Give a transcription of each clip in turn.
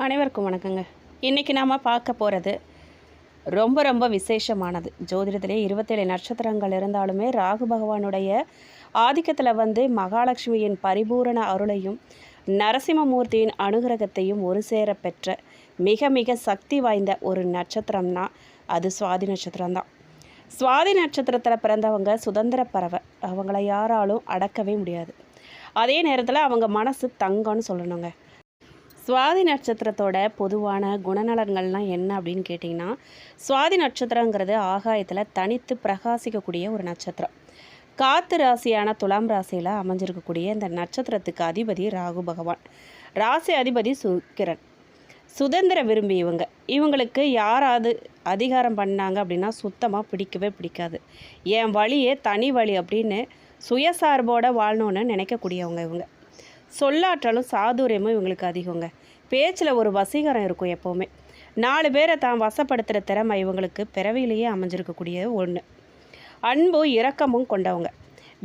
அனைவருக்கும் வணக்கங்க. இன்றைக்கி நாம் பார்க்க போகிறது ரொம்ப ரொம்ப விசேஷமானது. ஜோதிடத்திலே 27 நட்சத்திரங்கள் இருந்தாலுமே ராகு பகவானுடைய ஆதிக்கத்தில் மகாலட்சுமியின் பரிபூரண அருளையும் நரசிம்மமூர்த்தியின் அனுகிரகத்தையும் ஒரு சேர பெற்ற மிக மிக சக்தி வாய்ந்த ஒரு நட்சத்திரம்னா அது சுவாதி நட்சத்திரம்தான். சுவாதி நட்சத்திரத்தில் பிறந்தவங்க சுதந்திர பறவை. அவங்கள யாராலும் அடக்கவே முடியாது. அதே நேரத்தில் அவங்க மனசு தங்கம்னு சொல்லணுங்க. சுவாதி நட்சத்திரத்தோட பொதுவான குணநலன்கள்லாம் என்ன அப்படின்னு கேட்டிங்கன்னா, சுவாதி நட்சத்திரங்கிறது ஆகாயத்தில் தனித்து பிரகாசிக்கக்கூடிய ஒரு நட்சத்திரம். காற்று ராசியான துலாம் ராசியில் அமைஞ்சிருக்கக்கூடிய இந்த நட்சத்திரத்துக்கு அதிபதி ராகு பகவான். ராசி அதிபதி சுக்கிரன். சுதந்திர விரும்பி இவங்களுக்கு யாராவது அதிகாரம் பண்ணாங்க அப்படின்னா சுத்தமாக பிடிக்கவே பிடிக்காது. என் வழியே தனி வழி அப்படின்னு சுயசார்போடு வாழணுன்னு நினைக்கக்கூடியவங்க இவங்க. சொல்லாற்றலும் சாதுரியமும் இவங்களுக்கு அதிகங்க. பேச்சில் ஒரு வசீகரம் இருக்கும். எப்போவுமே 4 பேரை தான் வசப்படுத்துகிற திறமை இவங்களுக்கு பிறவிலேயே அமைஞ்சிருக்கக்கூடிய ஒன்று. அன்பும் இரக்கமும் கொண்டவங்க.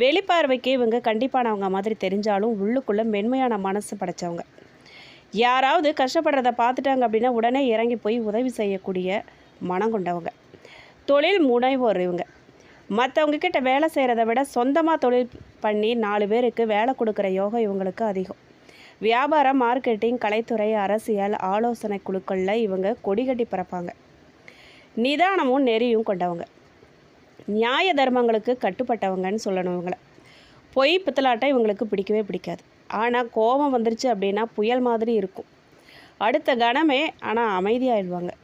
வெளிப்பார்வைக்கு இவங்க கண்டிப்பானவங்க மாதிரி தெரிஞ்சாலும் உள்ளுக்குள்ளே மென்மையான மனசு படைத்தவங்க. யாராவது கஷ்டப்படுறத பார்த்துட்டாங்க அப்படின்னா உடனே இறங்கி போய் உதவி செய்யக்கூடிய மனம் கொண்டவங்க. தொழில் முனைவோர் இவங்க. மற்றவங்க கிட்ட வேலை செய்கிறத விட சொந்தமாக தொழில் பண்ணி 4 பேருக்கு வேலை கொடுக்குற யோகம் இவங்களுக்கு அதிகம். வியாபாரம், மார்க்கெட்டிங், கலைத்துறை, அரசியல், ஆலோசனை குழுக்களில் இவங்க கொடி கட்டி பறப்பாங்க. நிதானமும் நெறியும் கொண்டவங்க. நியாய தர்மங்களுக்கு கட்டுப்பட்டவங்கன்னு சொல்லணும் இவங்களை. பொய் பித்தலாட்டம் இவங்களுக்கு பிடிக்கவே பிடிக்காது. ஆனால் கோபம் வந்துருச்சு அப்படின்னா புயல் மாதிரி இருக்கும். அடுத்த கணமே ஆனால் அமைதியாகிடுவாங்க.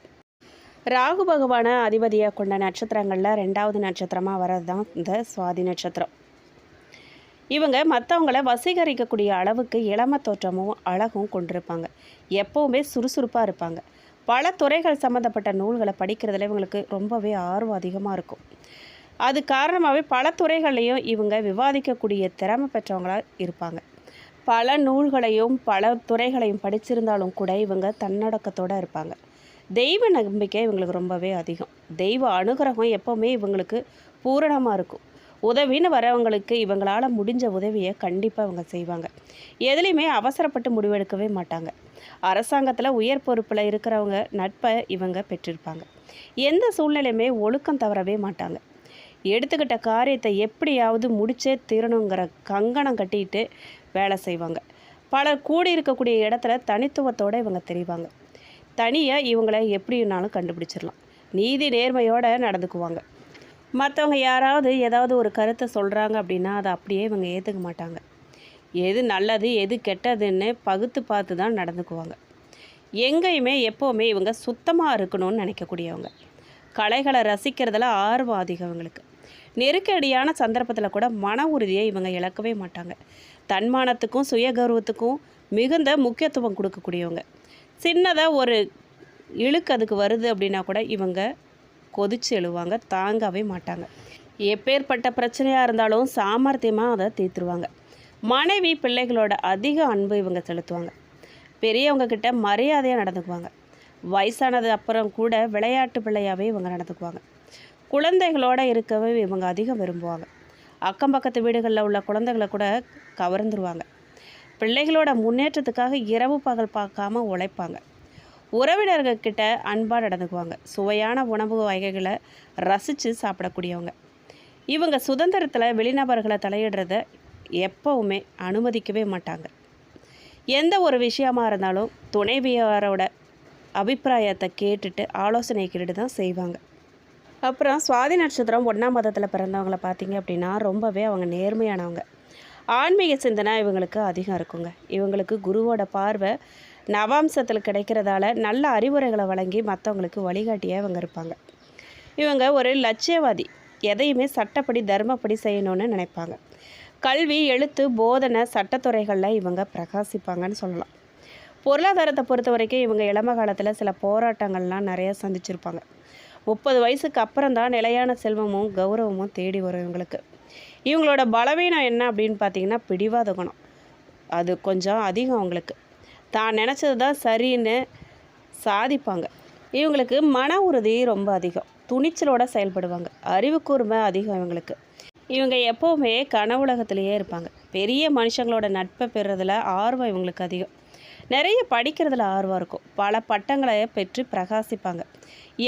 ராகு பகவான அதிபதியாக கொண்ட நட்சத்திரங்களில் 2வது நட்சத்திரமாக வர்றது தான் இந்த சுவாதி நட்சத்திரம். இவங்க மற்றவங்கள வசீகரிக்கக்கூடிய அளவுக்கு இளம தோற்றமும் அழகும் கொண்டிருப்பாங்க. எப்போவுமே சுறுசுறுப்பாக இருப்பாங்க. பல துறைகள் சம்மந்தப்பட்ட நூல்களை படிக்கிறதுல இவங்களுக்கு ரொம்பவே ஆர்வம் அதிகமாக இருக்கும். அது காரணமாகவே பல துறைகளையும் இவங்க விவாதிக்கக்கூடிய திறமை பெற்றவங்களாக இருப்பாங்க. பல நூல்களையும் பல துறைகளையும் படிச்சிருந்தாலும் கூட இவங்க தன்னடக்கத்தோடு இருப்பாங்க. தெய்வ நம்பிக்கை இவங்களுக்கு ரொம்பவே அதிகம். தெய்வ அனுகிரகம் எப்போவுமே இவங்களுக்கு பூரணமாக இருக்கும். உதவின்னு வரவங்களுக்கு இவங்களால் முடிஞ்ச உதவியை கண்டிப்பாக இவங்க செய்வாங்க. எதுலேயுமே அவசரப்பட்டு முடிவெடுக்கவே மாட்டாங்க. அரசாங்கத்தில் உயர் பொறுப்பில் இருக்கிறவங்க நட்பை இவங்க பெற்றிருப்பாங்க. எந்த சூழ்நிலையுமே ஒழுக்கம் தவறவே மாட்டாங்க. எடுத்துக்கிட்ட காரியத்தை எப்படியாவது முடிச்சே தீரணுங்கிற கங்கணம் கட்டிட்டு வேலை செய்வாங்க. பலர் கூடி இருக்கக்கூடிய இடத்துல தனித்துவத்தோடு இவங்க தெரிவாங்க. தனியாக இவங்களை எப்படினாலும் கண்டுபிடிச்சிடலாம். நீதி நேர்மையோடு நடந்துக்குவாங்க. மற்றவங்க யாராவது ஏதாவது ஒரு கருத்தை சொல்கிறாங்க அப்படின்னா அதை அப்படியே இவங்க ஏற்றுக்க மாட்டாங்க. எது நல்லது எது கெட்டதுன்னு பகுத்து பார்த்து தான் நடந்துக்குவாங்க. எங்கேயுமே எப்போவுமே இவங்க சுத்தமாக இருக்கணும்னு நினைக்கக்கூடியவங்க. கலைகளை ரசிக்கிறதுல ஆர்வம் அதிகம் இவங்களுக்கு. நெருக்கடியான சந்தர்ப்பத்தில் கூட மன உறுதியை இவங்க இழக்கவே மாட்டாங்க. தன்மானத்துக்கும் சுயகௌரவத்துக்கும் மிகுந்த முக்கியத்துவம் கொடுக்கக்கூடியவங்க. சின்னதாக ஒரு இழுக்கு அதுக்கு வருது அப்படின்னா கூட இவங்க கொதிச்சு எழுவாங்க. தாங்கவே மாட்டாங்க. எப்பேற்பட்ட பிரச்சனையாக இருந்தாலும் சாமர்த்தியமாக அதை தீர்த்துருவாங்க. மனைவி பிள்ளைகளோட அதிக அன்பு இவங்க செலுத்துவாங்க. பெரியவங்க கிட்ட மரியாதையாக நடந்துக்குவாங்க. வயசானது அப்புறம் கூட விளையாட்டு பிள்ளையாகவே இவங்க நடந்துக்குவாங்க. குழந்தைகளோடு இருக்கவே இவங்க அதிகம் விரும்புவாங்க. அக்கம் பக்கத்து வீடுகளில் உள்ள குழந்தைகளை கூட கவர்ந்துருவாங்க. பிள்ளைகளோட முன்னேற்றத்துக்காக இரவு பகல் பார்க்காம உழைப்பாங்க. உறவினர்கள்கிட்ட அன்பாக நடந்துக்குவாங்க. சுவையான உணவு வகைகளை ரசித்து சாப்பிடக்கூடியவங்க. இவங்க சுதந்திரத்தில் வெளிநபர்களை தலையிடுறத எப்போவுமே அனுமதிக்கவே மாட்டாங்க. எந்த ஒரு விஷயமாக இருந்தாலும் துணைவியாரோட அபிப்பிராயத்தை கேட்டுட்டு ஆலோசனை கேட்டுட்டு தான் செய்வாங்க. அப்புறம் சுவாதி நட்சத்திரம் 1ஆம் மாதத்தில் பிறந்தவங்களை பார்த்தீங்க அப்படின்னா ரொம்பவே அவங்க நேர்மையானவங்க. ஆன்மீக சிந்தனை இவங்களுக்கு அதிகம் இருக்குங்க. இவங்களுக்கு குருவோட பார்வை நவாம்சத்தில் கிடைக்கிறதால நல்ல அறிவுரைகளை வழங்கி மற்றவங்களுக்கு வழிகாட்டியாக இவங்க இருப்பாங்க. இவங்க ஒரு லட்சியவாதி. எதையுமே சட்டப்படி தர்மப்படி செய்யணும்னு நினைப்பாங்க. கல்வி, எழுத்து, போதனை, சட்டத்துறைகளில் இவங்க பிரகாசிப்பாங்கன்னு சொல்லலாம். பொருளாதாரத்தை பொறுத்த வரைக்கும் இவங்க இளம காலத்தில் சில போராட்டங்கள்லாம் நிறையா சந்திச்சிருப்பாங்க. 30 வயசுக்கு அப்புறம் தான் நிலையான செல்வமும் கௌரவமும் தேடி வரும் இவங்களுக்கு. இவங்களோட பலவீனம் என்ன அப்படின்னு பார்த்தீங்கன்னா பிடிவாத குணம். அது கொஞ்சம் அதிகம் அவங்களுக்கு. தான் நினச்சது தான் சரின்னு சாதிப்பாங்க. இவங்களுக்கு மன உறுதி ரொம்ப அதிகம். துணிச்சலோடு செயல்படுவாங்க. அறிவு கூர்மை அதிகம் இவங்களுக்கு. இவங்க எப்போவுமே கனவுலகத்திலேயே இருப்பாங்க. பெரிய மனுஷங்களோட நட்பை பெறுறதுல ஆர்வம் இவங்களுக்கு அதிகம். நிறைய படிக்கிறதுல ஆர்வம் இருக்கும். பல பட்டங்களை பெற்று பிரகாசிப்பாங்க.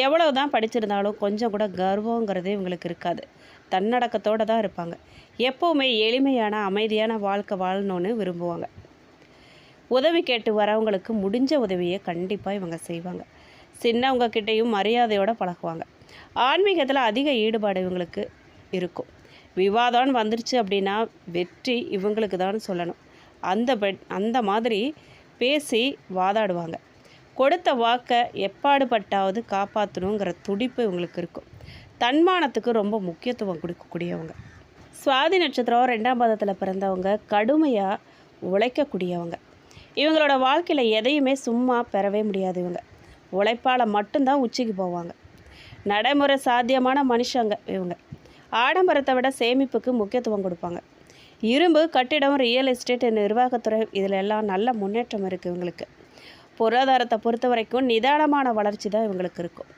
எவ்வளவு தான் படிச்சிருந்தாலும் கொஞ்சம் கூட கர்வங்கிறது இவங்களுக்கு இருக்காது. தன்னடக்கத்தோடு தான் இருப்பாங்க. எப்போவுமே எளிமையான அமைதியான வாழ்க்கை வாழணும்னு விரும்புவாங்க. உதவி கேட்டு வரவங்களுக்கு முடிஞ்ச உதவியை கண்டிப்பாக இவங்க செய்வாங்க. சின்னவங்க கிட்டேயும் மரியாதையோடு பழகுவாங்க. ஆன்மீகத்தில் அதிக ஈடுபாடு இவங்களுக்கு இருக்கும். விவாதம் வந்துருச்சு அப்படின்னா வெற்றி இவங்களுக்கு தான் சொல்லணும். அந்த மாதிரி பேசி வாதாடுவாங்க. கொடுத்த வாக்கை எப்பாடுபட்டாவது காப்பாற்றணுங்கிற துடிப்பு இவங்களுக்கு இருக்கும். தன்மானத்துக்கு ரொம்ப முக்கியத்துவம் கொடுக்கக்கூடியவங்க. சுவாதி நட்சத்திரம் 2ஆம் பாதத்தில் பிறந்தவங்க கடுமையாக உழைக்கக்கூடியவங்க. இவங்களோட வாழ்க்கையில் எதையுமே சும்மா பெறவே முடியாது. இவங்க உழைப்பால் மட்டும்தான் உச்சிக்கு போவாங்க. நடைமுறை சாத்தியமான மனுஷங்க இவங்க. ஆடம்பரத்தை விட சேமிப்புக்கு முக்கியத்துவம் கொடுப்பாங்க. இரும்பு, கட்டிடம், ரியல் எஸ்டேட், நிர்வாகத்துறை இதில் எல்லாம் நல்ல முன்னேற்றம் இருக்குது இவங்களுக்கு. பொருளாதாரத்தை பொறுத்த வரைக்கும் நிதானமான வளர்ச்சி தான் இவங்களுக்கு இருக்கும்.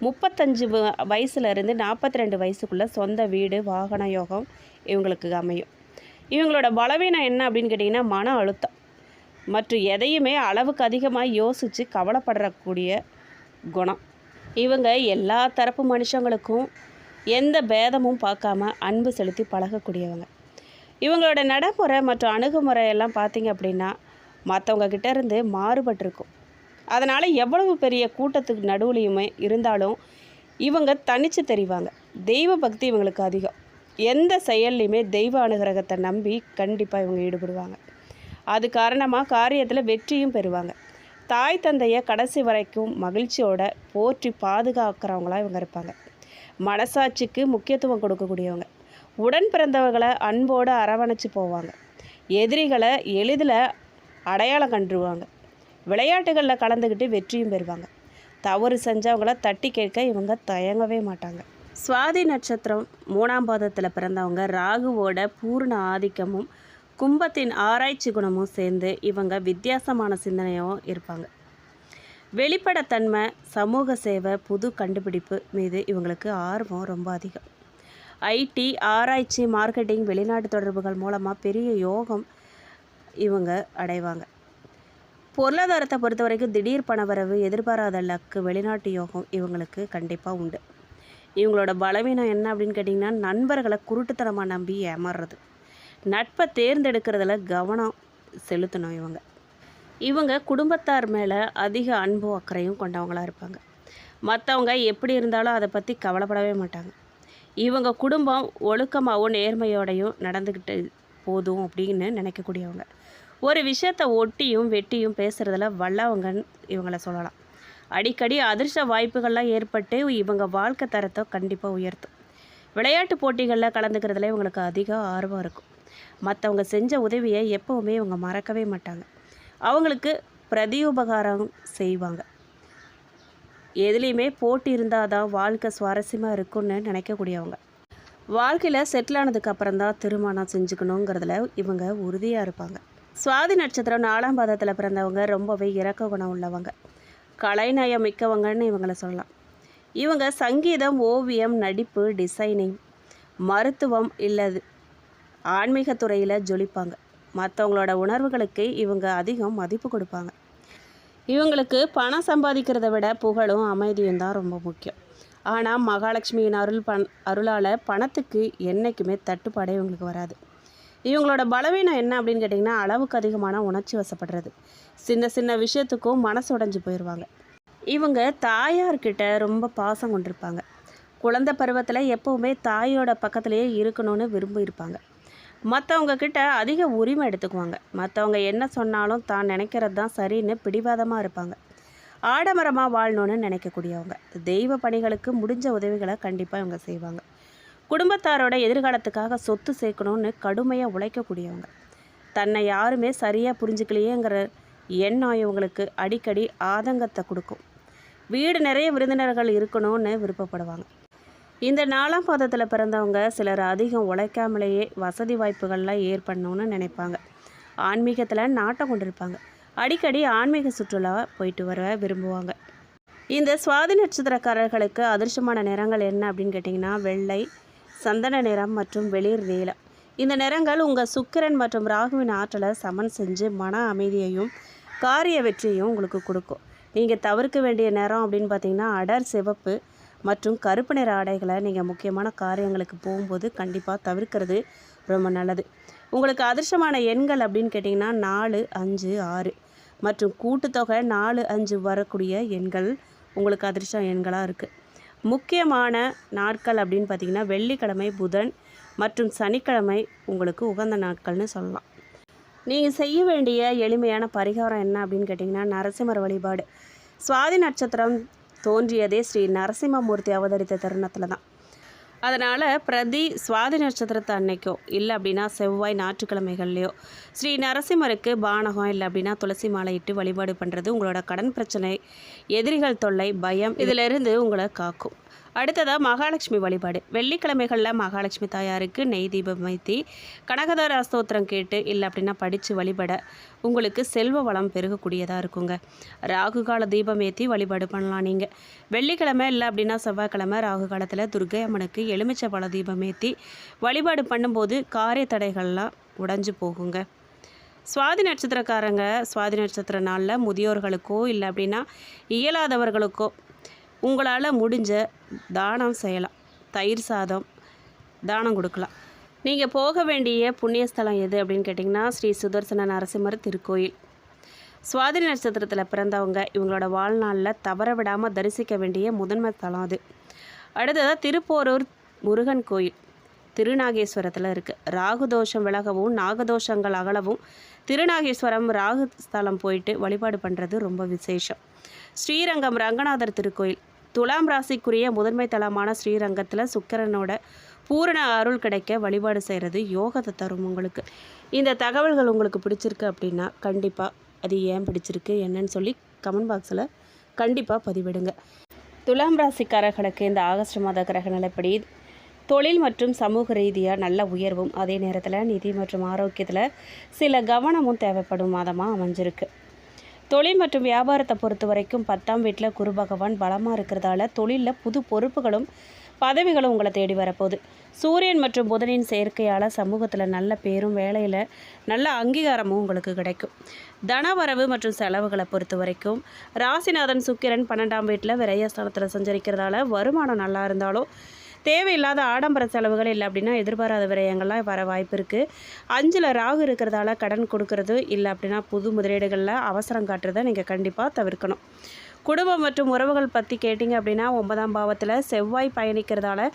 35 வயசுலேருந்து 42 வயசுக்குள்ளே சொந்த வீடு, வாகன யோகம் இவங்களுக்கு அமையும். இவங்களோட பலவீனம் என்ன அப்படின்னு கேட்டிங்கன்னா மன அழுத்தம் மற்றும் எதையுமே அளவுக்கு அதிகமாக யோசித்து கவலைப்படக்கூடிய குணம். இவங்க எல்லா தரப்பு மனுஷங்களுக்கும் எந்த பேதமும் பார்க்காம அன்பு செலுத்தி பழகக்கூடியவங்க. இவங்களோட நடைமுறை மற்றும் அணுகுமுறையெல்லாம் பார்த்திங்க அப்படின்னா மற்றவங்க கிட்டேருந்து மாறுபட்டிருக்கும். அதனால் எவ்வளவு பெரிய கூட்டத்துக்கு நடுவுலையுமே இருந்தாலும் இவங்க தனித்து தெரிவாங்க. தெய்வ பக்தி இவங்களுக்கு அதிகம். எந்த செயல்லையுமே தெய்வ அனுகிரகத்தை நம்பி கண்டிப்பாக இவங்க ஈடுபடுவாங்க. அது காரணமாக காரியத்தில் வெற்றியும் பெறுவாங்க. தாய் தந்தையை கடைசி வரைக்கும் மகிழ்ச்சியோட போற்றி பாதுகாக்கிறவங்களாக இவங்க இருப்பாங்க. மனசாட்சிக்கு முக்கியத்துவம் கொடுக்கக்கூடியவங்க. உடன் பிறந்தவர்களை அன்போடு அரவணைச்சு போவாங்க. எதிரிகளை எளிதில் அடையாளம் கண்டுருவாங்க. விளையாட்டுகளில் கலந்துக்கிட்டு வெற்றியும் பெறுவாங்க. தவறு செஞ்சவங்கள தட்டி கேட்க இவங்க தயங்கவே மாட்டாங்க. சுவாதி நட்சத்திரம் 3ஆம் பாதத்தில் பிறந்தவங்க ராகுவோட பூர்ண ஆதிக்கமும் கும்பத்தின் ஆராய்ச்சி குணமும் சேர்ந்து இவங்க வித்தியாசமான சிந்தனையும் இருப்பாங்க. வெளிப்படைத்தன்மை, சமூக சேவை, புது கண்டுபிடிப்பு மீது இவங்களுக்கு ஆர்வம் ரொம்ப அதிகம். ஐடி, ஆராய்ச்சி, மார்க்கெட்டிங், வெளிநாட்டு தொடர்புகள் மூலமாக பெரிய யோகம் இவங்க அடைவாங்க. பொருளாதாரத்தை பொறுத்த வரைக்கும் திடீர் பணவரவு, எதிர்பாராத லக்கு, வெளிநாட்டு யோகம் இவங்களுக்கு கண்டிப்பாக உண்டு. இவங்களோட பலவீனம் என்ன அப்படின்னு கேட்டிங்கன்னா நண்பர்களை குருட்டுத்தனமாக நம்பி ஏமாறுறது. நட்பை தேர்ந்தெடுக்கிறதுல கவனம் செலுத்தணும். இவங்க குடும்பத்தார் மேலே அதிக அன்பும் அக்கறையும் கொண்டவங்களாக இருப்பாங்க. மற்றவங்க எப்படி இருந்தாலும் அதை பற்றி கவலைப்படவே மாட்டாங்க. இவங்க குடும்பம் ஒழுக்கமாகவும் நேர்மையோடையும் நடந்துக்கிட்டு போதும் அப்படின்னு நினைக்கக்கூடியவங்க. ஒரு விஷயத்தை ஒட்டியும் வெட்டியும் பேசுகிறதுல வல்லவங்கன்னு இவங்கள சொல்லலாம். அடிக்கடி அதிர்ஷ்ட வாய்ப்புகள்லாம் ஏற்பட்டு இவங்க வாழ்க்கை தரத்தை கண்டிப்பாக உயர்த்தும். விளையாட்டு போட்டிகளில் கலந்துக்கிறதுல இவங்களுக்கு அதிக ஆர்வம் இருக்கும். மற்றவங்க செஞ்ச உதவியை எப்போவுமே இவங்க மறக்கவே மாட்டாங்க. அவங்களுக்கு பிரதியுபகாரம் செய்வாங்க. எதுலேயுமே போட்டி இருந்தால் தான் வாழ்க்கை சுவாரஸ்யமாக இருக்கும்னு நினைக்கக்கூடியவங்க. வாழ்க்கையில் செட்டில் ஆனதுக்கு அப்புறம் தான் திருமணம் செஞ்சுக்கணுங்கிறதுல இவங்க உறுதியாக இருப்பாங்க. சுவாதி நட்சத்திரம் 4ஆம் பாதத்தில் பிறந்தவங்க ரொம்பவே இரக்க குணம் உள்ளவங்க. கலைநயம் மிக்கவங்கன்னு இவங்கள சொல்லலாம். இவங்க சங்கீதம், ஓவியம், நடிப்பு, டிசைனிங், மருத்துவம் இல்லது ஆன்மீகத்துறையில் ஜொலிப்பாங்க. மற்றவங்களோட உணர்வுகளுக்கு இவங்க அதிகம் மதிப்பு கொடுப்பாங்க. இவங்களுக்கு பணம் சம்பாதிக்கிறத விட புகழும் அமைதியும் தான் ரொம்ப முக்கியம். ஆனால் மகாலட்சுமியின் அருளால் பணத்துக்கு என்றைக்குமே தட்டுப்பாடே இவங்களுக்கு வராது. இவங்களோட பலவீனம் என்ன அப்படின்னு கேட்டிங்கன்னா அளவுக்கு அதிகமான உணர்ச்சி வசப்படுறது. சின்ன சின்ன விஷயத்துக்கும் மனசு உடைஞ்சு போயிடுவாங்க. இவங்க தாயார்கிட்ட ரொம்ப பாசம் கொண்டிருப்பாங்க. குழந்தை பருவத்தில் எப்போவுமே தாயோட பக்கத்துலேயே இருக்கணும்னு விரும்பியிருப்பாங்க. மற்றவங்க கிட்ட அதிக உரிமை எடுத்துக்குவாங்க. மற்றவங்க என்ன சொன்னாலும் தான் நினைக்கிறது தான் சரின்னு பிடிவாதமாக இருப்பாங்க. ஆடம்பரமாக வாழணும்னு நினைக்கக்கூடியவங்க. தெய்வ பணிகளுக்கு முடிஞ்ச உதவிகளை கண்டிப்பாக இவங்க செய்வாங்க. குடும்பத்தாரோட எதிர்காலத்துக்காக சொத்து சேர்க்கணும்னு கடுமையாக உழைக்கக்கூடியவங்க. தன்னை யாருமே சரியாக புரிஞ்சுக்கலையேங்கிற எண்ணம் இவங்களுக்கு அடிக்கடி ஆதங்கத்தை கொடுக்கும். வீடு நிறைய விருந்தினர்கள் இருக்கணும்னு விருப்பப்படுவாங்க. இந்த 4ஆம் பாதத்தில் பிறந்தவங்க சிலர் அதிகம் உழைக்காமலேயே வசதி வாய்ப்புகள்லாம் ஏற்படணும்னு நினைப்பாங்க. ஆன்மீகத்தில் நாட்டம் கொண்டிருப்பாங்க. அடிக்கடி ஆன்மீக சுற்றுலா போயிட்டு வர விரும்புவாங்க. இந்த சுவாதி நட்சத்திரக்காரர்களுக்கு அதிர்ஷ்டமான நிறங்கள் என்ன அப்படின்னு கேட்டிங்கன்னா வெள்ளை, சந்தன நிறம் மற்றும் வெளிர் நீலம். இந்த நிறங்கள் உங்கள் சுக்கிரன் மற்றும் ராகுவின் ஆற்றலை சமன் செஞ்சு மன அமைதியையும் காரிய வெற்றியும் உங்களுக்கு கொடுக்கும். நீங்கள் தவிர்க்க வேண்டிய நிறம் அப்படின்னு பார்த்தீங்கன்னா அடர் சிவப்பு மற்றும் கருப்பு நிற ஆடைகளை நீங்கள் முக்கியமான காரியங்களுக்கு போகும்போது கண்டிப்பாக தவிர்க்கிறது ரொம்ப நல்லது. உங்களுக்கு அதிர்ஷ்டமான எண்கள் அப்படின்னு கேட்டிங்கன்னா 4, 5, 6 மற்றும் கூட்டுத்தொகை 4, 5 வரக்கூடிய எண்கள் உங்களுக்கு அதிர்ஷ்ட எண்களாக இருக்குது. முக்கியமான நாட்கள் அப்படின்னு பார்த்திங்கன்னா வெள்ளிக்கிழமை, புதன் மற்றும் சனிக்கிழமை உங்களுக்கு உகந்த நாட்கள்னு சொல்லலாம். நீங்கள் செய்ய வேண்டிய எளிமையான பரிகாரம் என்ன அப்படின்னு கேட்டிங்கன்னா நரசிம்மர் வழிபாடு. சுவாதி நட்சத்திரம் தோன்றியதே ஸ்ரீ நரசிம்மமூர்த்தி அவதரித்த தருணத்தில் தான். அதனால் பிரதி சுவாதி நட்சத்திரத்தை அன்னைக்கோ இல்லை அப்படின்னா செவ்வாய் ஞாயிற்றுக்கிழமைகள்லையோ ஸ்ரீ நரசிம்மருக்கு பானகம் இல்லை அப்படின்னா துளசி மாலை இட்டு வழிபாடு பண்ணுறது உங்களோட கடன் பிரச்சனை, எதிரிகள் தொல்லை, பயம் இதிலிருந்து உங்களை காக்கும். அடுத்ததாக மகாலட்சுமி வழிபாடு. வெள்ளிக்கிழமைகளில் மகாலட்சுமி தாயாருக்கு நெய் தீபம் வைத்தி கனகதார ஸ்தோத்திரம் கேட்டு இல்லை அப்படின்னா படித்து வழிபட உங்களுக்கு செல்வ வளம் பெருகக்கூடியதாக இருக்குங்க. ராகு கால தீபம் ஏற்றி வழிபாடு பண்ணலாம். நீங்கள் வெள்ளிக்கிழமை இல்லை அப்படின்னா செவ்வாய்க்கிழமை ராகு காலத்தில் துர்க்கை அம்மனுக்கு எலுமிச்சை பழ தீபம் ஏற்றி வழிபாடு பண்ணும்போது காரிய தடைகள்லாம் உடைஞ்சு போகுங்க. சுவாதி நட்சத்திரக்காரங்க சுவாதி நட்சத்திர நாளில் முதியோர்களுக்கோ இல்லை அப்படின்னா இயலாதவர்களுக்கோ உங்களால் முடிஞ்ச தானம் செய்யலாம். தயிர் சாதம் தானம் கொடுக்கலாம். நீங்கள் போக வேண்டிய புண்ணியஸ்தலம் எது அப்படின்னு கேட்டிங்கன்னா ஸ்ரீ சுதர்சன நரசிம்மர் திருக்கோயில். சுவாதி நட்சத்திரத்தில் பிறந்தவங்க இவங்களோட வாழ்நாளில் தவற விடாமல் தரிசிக்க வேண்டிய முதன்மை ஸ்தலம் அது. அடுத்ததாக திருப்போரூர் முருகன் கோயில் திருநாகேஸ்வரத்தில் இருக்குது. ராகு தோஷம் விலகவும் நாகதோஷங்கள் அகலவும் திருநாகேஸ்வரம் ராகு ஸ்தலம் போயிட்டு வழிபாடு பண்ணுறது ரொம்ப விசேஷம். ஸ்ரீரங்கம் ரங்கநாதர் திருக்கோயில். துலாம் ராசிக்குரிய முதன்மை தலமான ஸ்ரீரங்கத்தில் சுக்கிரனோட பூரண அருள் கிடைக்க வழிபாடு செய்கிறது யோகத்தை தரும். உங்களுக்கு இந்த தகவல்கள் உங்களுக்கு பிடிச்சிருக்கு அப்படின்னா கண்டிப்பாக அது ஏன் பிடிச்சிருக்கு என்னன்னு சொல்லி கமெண்ட் பாக்ஸில் கண்டிப்பாக பதிவிடுங்க. துலாம் ராசிக்காரர்களுக்கு இந்த ஆகஸ்ட் மாத கிரக நிலைப்படி தொழில் மற்றும் சமூக ரீதியாக நல்ல உயர்வும் அதே நேரத்தில் நிதி மற்றும் ஆரோக்கியத்தில் சில கவனமும் தேவைப்படும் மாதமாக அமைஞ்சிருக்கு. தொழில் மற்றும் வியாபாரத்தை பொறுத்த வரைக்கும் 10ஆம் வீட்டில் குரு பகவான் பலமாக இருக்கிறதால தொழிலில் புது பொறுப்புகளும் பதவிகளும் உங்களை தேடி வரப்போகுது. சூரியன் மற்றும் புதனின் சேர்க்கையால் சமூகத்தில் நல்ல பேரும் வேலையில் நல்ல அங்கீகாரமும் உங்களுக்கு கிடைக்கும். தனவரவு மற்றும் செலவுகளை பொறுத்த வரைக்கும் ராசிநாதன் சுக்கிரன் 12ஆம் வீட்டில் விரயஸ்தானத்தில் சஞ்சரிக்கிறதால வருமானம் நல்லா இருந்தாலும் தேவையில்லாத ஆடம்பர செலவுகள் இல்லை அப்படின்னா எதிர்பாராத விரயங்கள்லாம் வர வாய்ப்பு இருக்குது. 5ல் ராகு இருக்கிறதால கடன் கொடுக்கறது இல்லை அப்படின்னா புது முதலீடுகளில் அவசரம் காட்டுறதை நீங்கள் கண்டிப்பாக தவிர்க்கணும். குடும்பம் மற்றும் உறவுகள் பற்றி கேட்டிங்க அப்படின்னா 9ஆம் பாவத்தில் செவ்வாய் பயணிக்கிறதால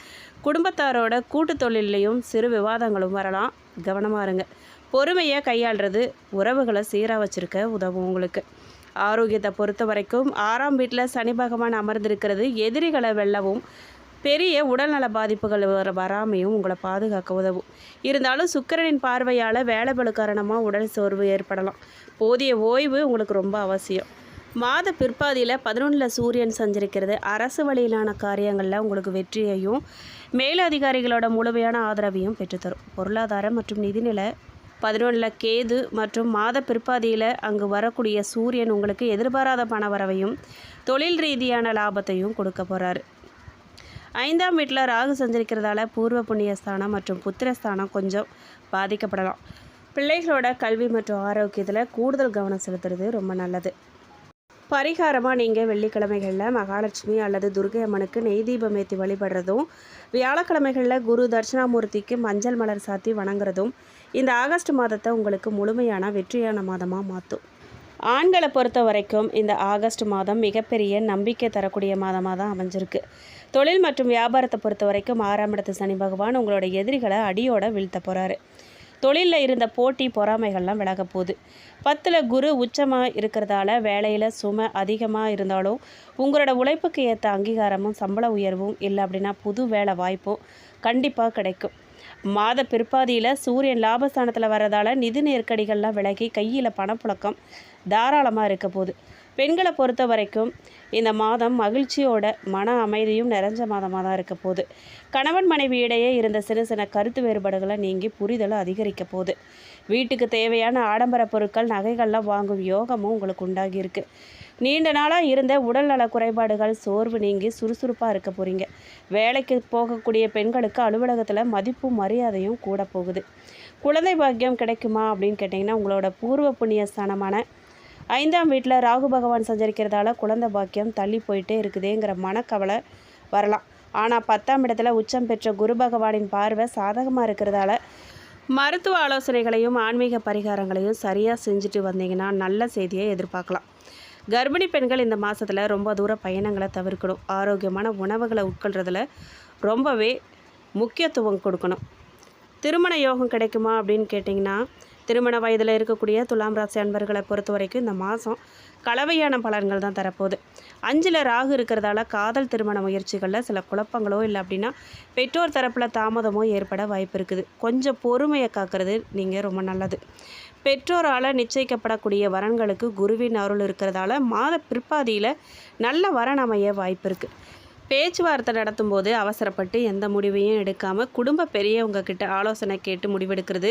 குடும்பத்தாரோட கூட்டு தொழிலையும் சிறு விவாதங்களும் வரலாம். கவனமாக இருங்க. பொறுமையை கையாளுறது உறவுகளை சீராக வச்சுருக்க உதவும். உங்களுக்கு ஆரோக்கியத்தை பொறுத்த வரைக்கும் 6ஆம் வீட்டில் சனி பகவான் அமர்ந்திருக்கிறது எதிரிகளை வெல்லவும் பெரிய உடல்நல பாதிப்புகள் வராமையும் உங்களை பாதுகாக்க உதவும். இருந்தாலும் சுக்கிரனின் பார்வையால் வேலைபளு காரணமாக உடல் சோர்வு ஏற்படலாம். போதிய ஓய்வு உங்களுக்கு ரொம்ப அவசியம். மாத பிற்பாதியில் 11ல் சூரியன் சஞ்சரிக்கிறது அரசு வழியிலான காரியங்களில் உங்களுக்கு வெற்றியையும் மேலதிகாரிகளோட முழுமையான ஆதரவையும் பெற்றுத்தரும். பொருளாதாரம் மற்றும் நிதிநிலை 11ல் கேது மற்றும் மாத பிற்பாதியில் அங்கு வரக்கூடிய சூரியன் உங்களுக்கு எதிர்பாராத பண வரவையும் தொழில் ரீதியான லாபத்தையும் கொடுக்க போகிறாரு. 5ஆம் வீட்டில் ராகு சஞ்சரிக்கிறதால பூர்வ புண்ணியஸ்தானம் மற்றும் புத்திரஸ்தானம் கொஞ்சம் பாதிக்கப்படலாம். பிள்ளைகளோட கல்வி மற்றும் ஆரோக்கியத்தில் கூடுதல் கவனம் செலுத்துறது ரொம்ப நல்லது. பரிகாரமாக நீங்கள் வெள்ளிக்கிழமைகளில் மகாலட்சுமி அல்லது துர்க்கை அம்மனுக்கு நெய் தீபம் ஏற்றி வழிபடுறதும் வியாழக்கிழமைகளில் குரு தட்சிணாமூர்த்திக்கு மஞ்சள் மலர் சாத்தி வணங்குறதும் இந்த ஆகஸ்ட் மாதத்தை உங்களுக்கு முழுமையான வெற்றியான மாதமாக மாற்றும். ஆண்களை பொறுத்த வரைக்கும் இந்த ஆகஸ்ட் மாதம் மிகப்பெரிய நம்பிக்கை தரக்கூடிய மாதமாக தான் அமைஞ்சிருக்கு. தொழில் மற்றும் வியாபாரத்தை பொறுத்த வரைக்கும் 6ஆம் இடத்து சனி பகவான் உங்களோட எதிரிகளை அடியோட வீழ்த்த போகிறாரு. தொழிலில் இருந்த போட்டி பொறாமைகள்லாம் விலக போகுது. 10ல் குரு உச்சமாக இருக்கிறதால வேலையில் சுமை அதிகமாக இருந்தாலும் உங்களோட உழைப்புக்கு ஏற்ற அங்கீகாரமும் சம்பள உயர்வும் இல்லை அப்படின்னா புது வேலை வாய்ப்பும் கண்டிப்பாக கிடைக்கும். மாத பிற்பாதியில் சூரியன் லாபஸ்தானத்தில் வர்றதால நிதி நெருக்கடிகள்லாம் விலகி கையில் பணப்புழக்கம் தாராளமாக இருக்க போகுது. பெண்களை பொறுத்த வரைக்கும் இந்த மாதம் மகிழ்ச்சியோட மன அமைதியும் நிறைஞ்ச மாதமாக தான் இருக்க போகுது. கணவன் மனைவி இடையே இருந்த சின்ன சின்ன கருத்து வேறுபாடுகளை நீங்கி புரிதலை அதிகரிக்க போகுது. வீட்டுக்கு தேவையான ஆடம்பர பொருட்கள் நகைகள்லாம் வாங்கும் யோகமும் உங்களுக்கு உண்டாகியிருக்கு. நீண்ட நாளாக இருந்த உடல்நல குறைபாடுகள் சோர்வு நீங்கி சுறுசுறுப்பாக இருக்க போகிறீங்க. வேலைக்கு போகக்கூடிய பெண்களுக்கு அலுவலகத்தில் மதிப்பும் மரியாதையும் கூட போகுது. குழந்தை பாக்கியம் கிடைக்குமா அப்படின்னு கேட்டிங்கன்னா உங்களோட பூர்வ புண்ணிய ஸ்தானமான 5ஆம் வீட்டில் ராகு பகவான் சஞ்சரிக்கிறதால குழந்தை பாக்கியம் தள்ளி போயிட்டே இருக்குதேங்கிற மனக்கவலை வரலாம். ஆனால் 10ஆம் இடத்துல உச்சம் பெற்ற குரு பகவானின் பார்வை சாதகமாக இருக்கிறதால மருத்துவ ஆலோசனைகளையும் ஆன்மீக பரிகாரங்களையும் சரியாக செஞ்சுட்டு வந்தீங்கன்னா நல்ல செய்தியை எதிர்பார்க்கலாம். கர்ப்பிணி பெண்கள் இந்த மாதத்தில் ரொம்ப தூர பயணங்களை தவிர்க்கணும். ஆரோக்கியமான உணவுகளை உட்கொள்றதுல ரொம்பவே முக்கியத்துவம் கொடுக்கணும். திருமண யோகம் கிடைக்குமா அப்படின்னு கேட்டிங்கன்னா, திருமண வயதில் இருக்கக்கூடிய துலாம் ராசி அன்பர்களை பொறுத்த வரைக்கும் இந்த மாதம் கலவையான பலன்கள் தான் தரப்போகுது. 5ல் ராகு இருக்கிறதால காதல் திருமண முயற்சிகளில் சில குழப்பங்களோ இல்லை அப்படின்னா பெற்றோர் தரப்பில் தாமதமோ ஏற்பட வாய்ப்பு இருக்குது. கொஞ்சம் பொறுமையை காக்கிறது நீங்கள் ரொம்ப நல்லது. பெற்றோரால் நிச்சயிக்கப்படக்கூடிய வரன்களுக்கு குருவின் அருள் இருக்கிறதால மாத பிற்பாதியில் நல்ல வரன் அமைய வாய்ப்பு இருக்குது. பேச்சுவார்த்தை நடத்தும்போது அவசரப்பட்டு எந்த முடிவையும் எடுக்காமல் குடும்ப பெரியவங்க கிட்ட ஆலோசனை கேட்டு முடிவெடுக்கிறது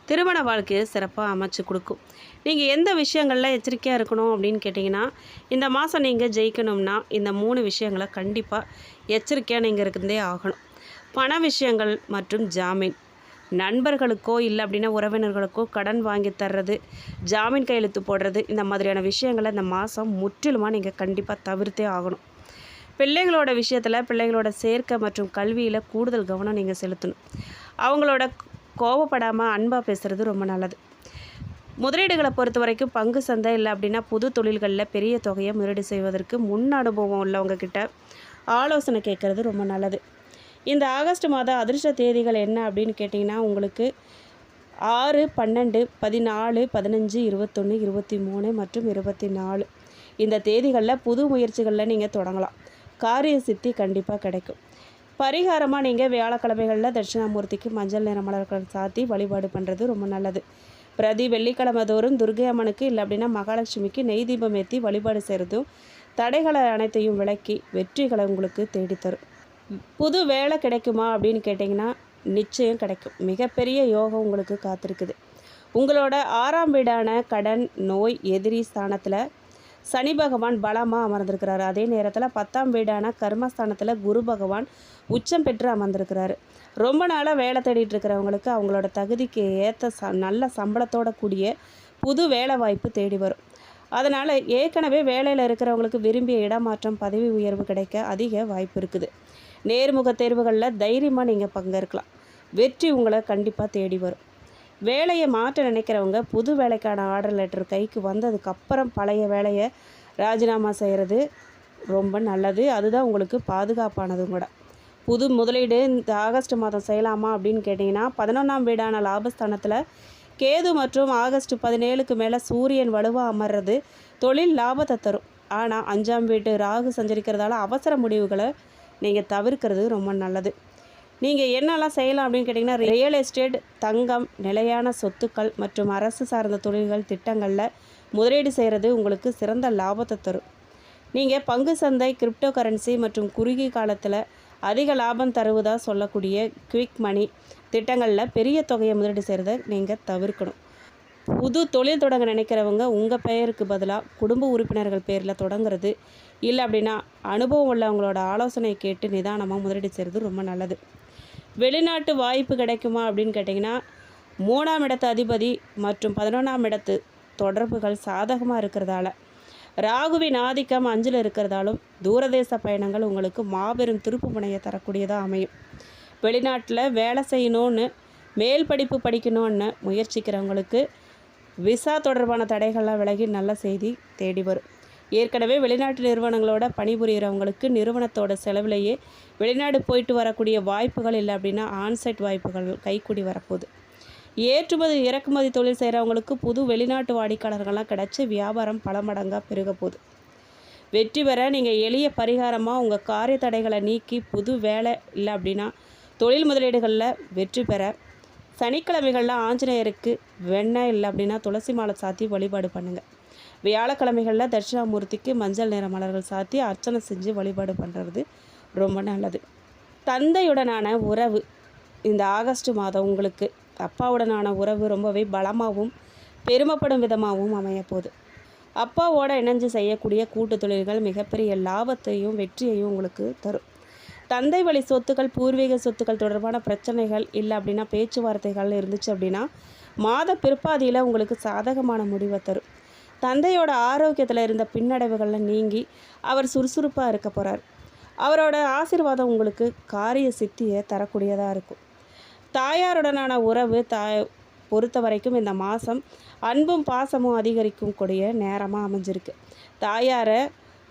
திருமண வாழ்க்கையை சிறப்பாக அமைச்சு கொடுக்கும். நீங்கள் எந்த விஷயங்களில் எச்சரிக்கையாக இருக்கணும் அப்படின்னு கேட்டிங்கன்னா, இந்த மாதம் நீங்கள் ஜெயிக்கணும்னா இந்த 3 விஷயங்களை கண்டிப்பாக எச்சரிக்கையாக நீங்கள் இருந்தே ஆகணும். பண விஷயங்கள் மற்றும் ஜாமீன். நண்பர்களுக்கோ இல்லை அப்படின்னா உறவினர்களுக்கோ கடன் வாங்கி தர்றது, ஜாமீன் கையெழுத்து போடுறது, இந்த மாதிரியான விஷயங்களை இந்த மாதம் முற்றிலுமாக நீங்கள் கண்டிப்பாக தவிர்த்தே ஆகணும். பிள்ளைகளோட விஷயத்தில் பிள்ளைகளோட சேர்க்கை மற்றும் கல்வியில் கூடுதல் கவனம் நீங்கள் செலுத்தணும். அவங்களோட கோவப்படாமல் அன்பாக பேசுகிறது ரொம்ப நல்லது. முதலீடுகளை பொறுத்த வரைக்கும் பங்கு சந்தை இல்லை அப்படின்னா புது தொழில்களில் பெரிய தொகையை முதலீடு செய்வதற்கு முன் அனுபவம் உள்ளவங்க கிட்ட ஆலோசனை கேட்குறது ரொம்ப நல்லது. இந்த ஆகஸ்ட் மாதம் அதிர்ஷ்ட தேதிகள் என்ன அப்படின்னு கேட்டிங்கன்னா, உங்களுக்கு 6, 12, 14, 15, 21, 23 மற்றும் 24 இந்த தேதிகளில் புது முயற்சிகளில் நீங்கள் தொடங்கலாம். காரிய சித்தி கண்டிப்பாக கிடைக்கும். பரிகாரமாக நீங்கள் வியாழக்கிழமைகளில் தட்சிணாமூர்த்திக்கு மஞ்சள் நிற மலர்கள் சாத்தி வழிபாடு பண்ணுறது ரொம்ப நல்லது. பிரதி வெள்ளிக்கிழமை தோறும் துர்கை அம்மனுக்கு இல்லை அப்படின்னா மகாலட்சுமிக்கு நெய் தீபம் ஏற்றி வழிபாடு செய்கிறதும் தடைகளை அனைத்தையும் விலக்கி வெற்றிகளை உங்களுக்கு தேடித்தரும். புது வேலை கிடைக்குமா அப்படின்னு கேட்டிங்கன்னா, நிச்சயம் கிடைக்கும். மிகப்பெரிய யோகம் உங்களுக்கு காத்திருக்குது. உங்களோட 6ஆம் வீடான கடன், நோய், எதிரி ஸ்தானத்தில் சனி பகவான் பலமாக அமர்ந்திருக்கிறாரு. அதே நேரத்தில் 10ஆம் வீடான கர்மஸ்தானத்தில் குரு பகவான் உச்சம் பெற்று அமர்ந்திருக்கிறாரு. ரொம்ப நாளாக வேலை தேடிட்டு இருக்கிறவங்களுக்கு அவங்களோட தகுதிக்கு ஏற்ற நல்ல சம்பளத்தோட கூடிய புது வேலை வாய்ப்பு தேடி வரும். அதனால் ஏற்கனவே வேலையில் இருக்கிறவங்களுக்கு விரும்பிய இடமாற்றம், பதவி உயர்வு கிடைக்க அதிக வாய்ப்பு இருக்குது. நேர்முக தேர்வுகளில் தைரியமாக நீங்கள் பங்கேற்கலாம். வெற்றி உங்களை கண்டிப்பாக தேடி வரும். வேலையை மாற்ற நினைக்கிறவங்க புது வேலைக்கான ஆர்டர் லெட்டர் கைக்கு வந்ததுக்கப்புறம் பழைய வேலையை ராஜினாமா செய்கிறது ரொம்ப நல்லது. அதுதான் உங்களுக்கு பாதுகாப்பானதும் கூட. புது முதலீடு இந்த ஆகஸ்ட் மாதம் செய்யலாமா அப்படின்னு கேட்டிங்கன்னா, 11ஆம் வீடான லாபஸ்தானத்தில் கேது மற்றும் ஆகஸ்ட் 17க்கு மேலே சூரியன் வலுவாக அமர்றது தொழில் லாபத்தை தரும். ஆனால் 5ஆம் வீட்டு ராகு சஞ்சரிக்கிறதால அவசர முடிவுகளை நீங்கள் தவிர்க்கிறது ரொம்ப நல்லது. நீங்கள் என்னெல்லாம் செய்யலாம் அப்படின்னு கேட்டிங்கன்னா, ரியல் எஸ்டேட், தங்கம், நிலையான சொத்துக்கள் மற்றும் அரசு சார்ந்த தொழில்கள் திட்டங்களில் முதலீடு செய்கிறது உங்களுக்கு சிறந்த லாபத்தை தரும். நீங்கள் பங்கு சந்தை, கிரிப்டோ கரன்சி மற்றும் குறுகிய காலத்தில் அதிக லாபம் தருவதாக சொல்லக்கூடிய குவிக் மணி திட்டங்களில் பெரிய தொகையை முதலீடு செய்கிறத நீங்கள் தவிர்க்கணும். புது தொழில் தொடங்க நினைக்கிறவங்க உங்கள் பெயருக்கு பதிலாக குடும்ப உறுப்பினர்கள் பேரில் தொடங்குறது இல்லை அப்படின்னா அனுபவம் உள்ளவங்களோட ஆலோசனை கேட்டு நிதானமாக முதலீடு செய்கிறது ரொம்ப நல்லது. வெளிநாட்டு வாய்ப்பு கிடைக்குமா அப்படின்னு கேட்டிங்கன்னா, 3ஆம் இடத்து அதிபதி மற்றும் 11ஆம் இடத்து தொடர்புகள் சாதகமாக இருக்கிறதால, ராகுவின் ஆதிக்கம் 5ல் இருக்கிறதாலும் தூரதேச பயணங்கள் உங்களுக்கு மாபெரும் திருப்பு முனையை தரக்கூடியதாக அமையும். வெளிநாட்டில் வேலை செய்யணும்னு, மேல் படிப்பு படிக்கணும்னு முயற்சிக்கிறவங்களுக்கு விசா தொடர்பான தடைகள்லாம் விலகி நல்ல செய்தி தேடி வரும். ஏற்கனவே வெளிநாட்டு நிறுவனங்களோட பணிபுரிகிறவங்களுக்கு நிறுவனத்தோட செலவிலேயே வெளிநாடு போயிட்டு வரக்கூடிய வாய்ப்புகள் இல்லை அப்படின்னா ஆன்சைட் வாய்ப்புகள் கைக்கூடி வரப்போகுது. ஏற்றுமதி இறக்குமதி தொழில் செய்கிறவங்களுக்கு புது வெளிநாட்டு வாடிக்கையாளர்கள்லாம் கிடச்சி வியாபாரம் பல மடங்காக பெருக போகுது. வெற்றி பெற நீங்கள் எளிய பரிகாரமாக உங்கள் காரிய தடைகளை நீக்கி புது வேலை இல்லை அப்படின்னா தொழில் முதலீடுகளில் வெற்றி பெற சனிக்கிழமைகளில் ஆஞ்சநேயருக்கு வெண்ணெய் இல்லை அப்படின்னா துளசி மாலை சாத்தி வழிபாடு பண்ணுங்கள். வியாழக்கிழமைகளில் தட்சிணாமூர்த்திக்கு மஞ்சள் நிற மலர்கள் சாத்தி அர்ச்சனை செஞ்சு வழிபாடு பண்ணுறது ரொம்ப நல்லது. தந்தையுடனான உறவு இந்த ஆகஸ்ட் மாதம் உங்களுக்கு அப்பாவுடனான உறவு ரொம்பவே பலமாகவும் பெருமைப்படும் விதமாகவும் அமையப்போகுது. அப்பாவோட இணைஞ்சு செய்யக்கூடிய கூட்டு தொழில்கள் மிகப்பெரிய லாபத்தையும் வெற்றியையும் உங்களுக்கு தரும். தந்தை வழி சொத்துக்கள், பூர்வீக சொத்துக்கள் தொடர்பான பிரச்சனைகள் இல்லை அப்படின்னா பேச்சுவார்த்தைகள் இருந்துச்சு அப்படின்னா மாத பிற்பாதியில் உங்களுக்கு சாதகமான முடிவை தரும். தந்தையோட ஆரோக்கியத்தில் இருந்த பின்னடைவுகளில் நீங்கி அவர் சுறுசுறுப்பாக இருக்க போகிறார். அவரோட ஆசீர்வாதம் உங்களுக்கு காரிய சித்தியை தரக்கூடியதாக இருக்கும். தாயாருடனான உறவு பொறுத்த வரைக்கும் இந்த மாதம் அன்பும் பாசமும் அதிகரிக்கும் கூடிய நேரமாக அமைஞ்சிருக்கு. தாயாரை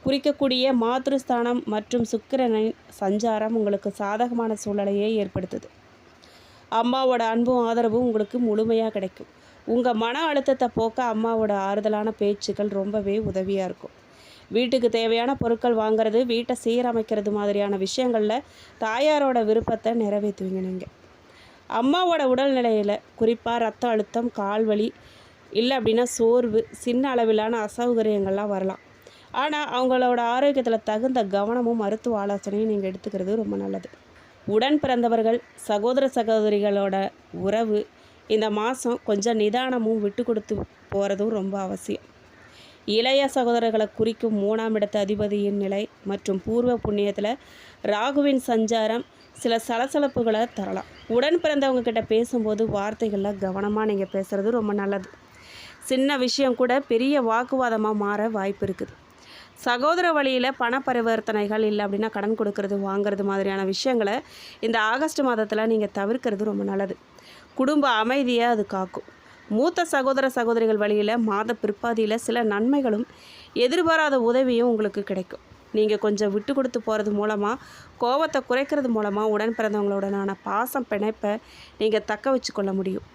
குறிக்கக்கூடிய மாத்ருஸ்தானம் மற்றும் சுக்கிரனின் சஞ்சாரம் உங்களுக்கு சாதகமான சூழலையே ஏற்படுத்துது. அம்மாவோட அன்பும் ஆதரவும் உங்களுக்கு முழுமையாக கிடைக்கும். உங்கள் மன அழுத்தத்தை போக்க அம்மாவோட ஆறுதலான பேச்சுக்கள் ரொம்பவே உதவியாக இருக்கும். வீட்டுக்கு தேவையான பொருட்கள் வாங்கிறது, வீட்டை சீரமைக்கிறது மாதிரியான விஷயங்களில் தாயாரோட விருப்பத்தை நிறைவேற்றுவீங்க. நீங்கள் அம்மாவோட உடல்நிலையில் குறிப்பாக ரத்த அழுத்தம், கால்வலி, இல்லை அப்படின்னா சோர்வு, சின்ன அளவிலான அசௌகரியங்கள்லாம் வரலாம். ஆனால் அவங்களோட ஆரோக்கியத்தில் தகுந்த கவனமும் மருத்துவ ஆலோசனையும் நீங்கள் எடுத்துக்கிறது ரொம்ப நல்லது. உடன் பிறந்தவர்கள், சகோதர சகோதரிகளோட உறவு இந்த மாதம் கொஞ்சம் நிதானமும் விட்டு கொடுத்து போகிறதும் ரொம்ப அவசியம். இளைய சகோதரர்களை குறிக்கும் 3ஆம் இடத்து அதிபதியின் நிலை மற்றும் பூர்வ புண்ணியத்தில் ராகுவின் சஞ்சாரம் சில சலசலப்புகளை தரலாம். உடன் பிறந்தவங்க கிட்ட பேசும்போது வார்த்தைகளில் கவனமாக நீங்கள் பேசுகிறது ரொம்ப நல்லது. சின்ன விஷயம் கூட பெரிய வாக்குவாதமாக மாற வாய்ப்பு இருக்குது. சகோதர வழியில் பண பரிவர்த்தனைகள், இல்லை அப்படின்னா கடன் கொடுக்கறது வாங்கிறது மாதிரியான விஷயங்களை இந்த ஆகஸ்ட் மாதத்தில் நீங்கள் தவிர்க்கிறது ரொம்ப நல்லது. குடும்ப அமைதியை அது காக்கும். மூத்த சகோதர சகோதரிகள் வழியில் மாத பிற்பாதியில் சில நன்மைகளும் எதிர்பாராத உதவியும் உங்களுக்கு கிடைக்கும். நீங்கள் கொஞ்சம் விட்டு கொடுத்து போகிறது மூலமாக, கோபத்தை குறைக்கிறது மூலமாக உடன் பிறந்தவங்களுடனான பாசம் பிணைப்பை நீங்கள் தக்க வச்சு கொள்ள முடியும்.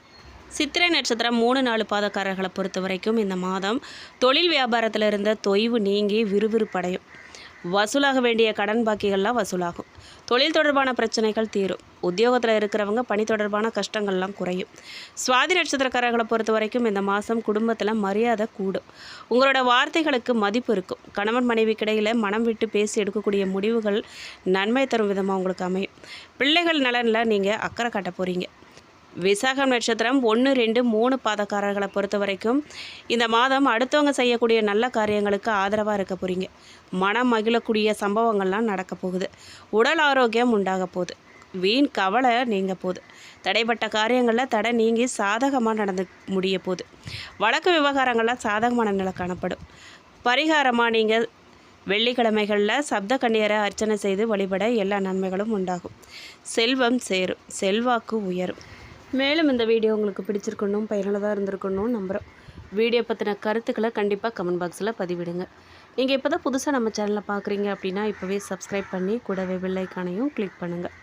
சித்திரை நட்சத்திரம் 3-4 பாதக்காரர்களை பொறுத்த வரைக்கும் இந்த மாதம் தொழில் வியாபாரத்தில் இருந்த தொய்வு நீங்கி விறுவிறுப்படையும். வசூலாக வேண்டிய கடன் பாக்கிகள்லாம் வசூலாகும். தொழில் தொடர்பான பிரச்சனைகள் தீரும். உத்தியோகத்தில் இருக்கிறவங்க பணி தொடர்பான கஷ்டங்கள்லாம் குறையும். சுவாதி நட்சத்திரக்காரர்களை பொறுத்த வரைக்கும் இந்த மாதம் குடும்பத்தில் மரியாதை கூடும். உங்களோட வார்த்தைகளுக்கு மதிப்பு இருக்கும். கணவன் மனைவிக்கிடையில் மனம் விட்டு பேசி எடுக்கக்கூடிய முடிவுகள் நன்மை தரும் விதமாக உங்களுக்கு அமையும். பிள்ளைகள் நலனில் நீங்கள் அக்கறை காட்ட போகிறீங்க. விசாகம் நட்சத்திரம் 1, 2, 3 பாதக்காரர்களை பொறுத்த வரைக்கும் இந்த மாதம் அடுத்தவங்க செய்யக்கூடிய நல்ல காரியங்களுக்கு ஆதரவாக இருக்க போகிறீங்க. மனம் மகிழக்கூடிய சம்பவங்கள்லாம் நடக்க போகுது. உடல் ஆரோக்கியம் உண்டாக போகுது. வீண் கவலை நீங்க போகுது. தடைப்பட்ட காரியங்களில் தடை நீங்கி சாதகமாக நடந்து முடிய போகுது. வழக்கு விவகாரங்களில் சாதகமான நிலை காணப்படும். பரிகாரமாக நீங்கள் வெள்ளிக்கிழமைகளில் சப்த கன்னியரை அர்ச்சனை செய்து வழிபட எல்லா நன்மைகளும் உண்டாகும். செல்வம் சேரும், செல்வாக்கு உயரும். மேலும் இந்த வீடியோ உங்களுக்கு பிடிச்சிருக்கணும், பயனுள்ளதாக இருந்திருக்கணும் நம்புகிறோம். வீடியோ பற்றின கருத்துக்களை கண்டிப்பாக கமெண்ட் பாக்ஸில் பதிவிடுங்க. நீங்கள் இப்போ தான் புதுசாக நம்ம சேனலை பார்க்குறீங்க அப்படின்னா இப்போவே சப்ஸ்கிரைப் பண்ணி கூடவே பெல் ஐக்கானையும் கிளிக் பண்ணுங்கள்.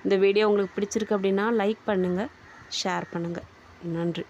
இந்த வீடியோ உங்களுக்கு பிடிச்சிருக்கு அப்படின்னா லைக் பண்ணுங்கள், ஷேர் பண்ணுங்கள். நன்றி.